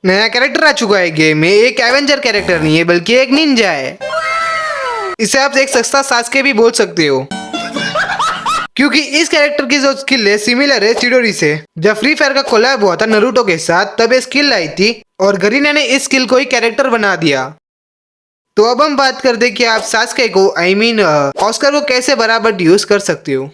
नया कैरेक्टर आ चुका है गेम में। एक एवेंजर कैरेक्टर नहीं है बल्कि एक निंजा है। इसे आप एक सस्ता सास्के भी बोल सकते हो, क्योंकि इस कैरेक्टर की जो स्किल है सिमिलर है चिडोरी से। जब फ्री फायर का कोलैब हुआ था नारुतो के साथ तब ये स्किल आई थी और गरीना ने इस स्किल को ही कैरेक्टर बना दिया। तो अब हम बात करते हैं कि आप सास्के को ऑस्कर को कैसे बराबर यूज कर सकते हो।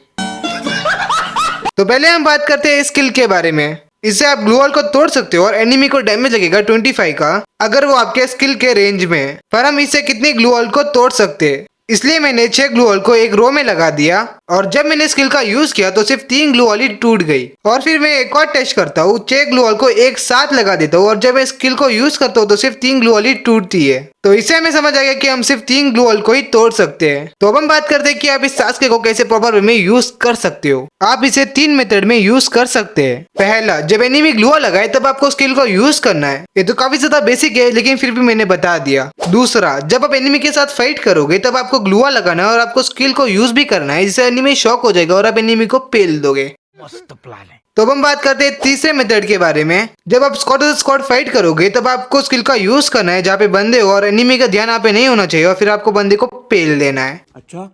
तो पहले हम बात करते हैं स्किल के बारे में। इससे आप ग्लू वॉल को तोड़ सकते हो और एनिमी को डैमेज लगेगा 25 का अगर वो आपके स्किल के रेंज में है। पर हम इससे कितनी ग्लू वॉल को तोड़ सकते हैं, इसलिए मैंने 6 ग्लू वॉल को एक रो में लगा दिया और जब मैंने स्किल का यूज किया तो सिर्फ 3 ग्लू वॉल ही टूट गई। और फिर मैं एक और टेस्ट करता हूँ, 6 ग्लू वॉल को एक साथ लगा देता हूँ और जब मैं स्किल को यूज करता हूँ तो सिर्फ 3 ग्लू वॉल ही टूटती है। तो इससे हमें समझ आ गया कि हम सिर्फ 3 ग्लू वॉल को ही तोड़ सकते हैं। तो अब हम बात करते हैं कि आप इस सास्के को कैसे प्रॉपर वे में यूज कर सकते हो। आप इसे 3 मेथड में यूज कर सकते हैं। पहला, जब एनिमी ग्लू वॉल लगाए तब आपको स्किल को यूज करना है। ये तो काफी ज्यादा बेसिक है लेकिन फिर भी मैंने बता दिया। दूसरा, जब आप एनिमी के साथ फाइट करोगे तब आपको ग्लू वॉल लगाना है और आपको स्किल को यूज भी करना है, जिससे एनिमी शॉक हो जाएगा और आप एनिमी को पेल दोगे। मस्त प्लान है। तो अब हम बात करते हैं तीसरे मेथड के बारे में। जब आप स्क्वाड वर्सेस स्क्वाड फाइट करोगे तब आपको स्किल का यूज करना है जहाँ पे बंदे हो और एनिमी का ध्यान आप पे नहीं होना चाहिए और फिर आपको बंदे को पेल देना है। अच्छा,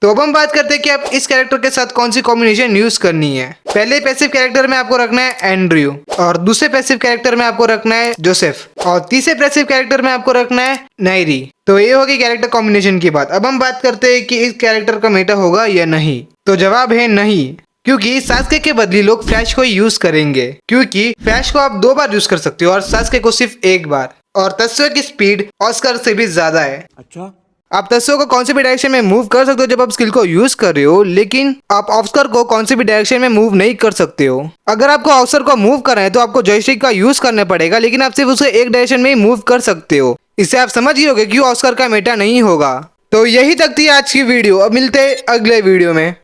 तो अब हम बात करते हैं कि आप इस कैरेक्टर के साथ कौन सी कॉम्बिनेशन यूज करनी है। पहले पैसिव कैरेक्टर में आपको रखना है एंड्रयू और दूसरे पैसिव कैरेक्टर में आपको रखना है जोसेफ और तीसरे पैसिव कैरेक्टर में आपको रखना है नायरी। तो ये होगी कैरेक्टर कॉम्बिनेशन की बात। अब हम बात करते हैं कि इस कैरेक्टर का मेटा होगा या नहीं। तो जवाब है नहीं, क्योंकि सास्के के बदले लोग फ्लैश को यूज करेंगे, क्योंकि फ्लैश को आप 2 बार यूज कर सकते हो और सास्के को सिर्फ 1 बार। और तत्सो की स्पीड ऑस्कर से भी ज्यादा है। अच्छा, आप तत्सो को कौन सी भी डायरेक्शन में मूव कर सकते हो जब आप स्किल को यूज कर रहे हो, लेकिन आप ऑस्कर को कौन सी भी डायरेक्शन में मूव नहीं कर सकते हो। अगर आपको ऑस्कर को मूव करना है तो आपको जॉयस्टिक का यूज करना पड़ेगा, लेकिन आप सिर्फ उसे एक डायरेक्शन में ही मूव कर सकते हो। इससे आप समझ ही होगे क्यों ऑस्कर का मेटा नहीं होगा। तो यही तक थी आज की वीडियो। अब मिलते हैं अगले वीडियो में।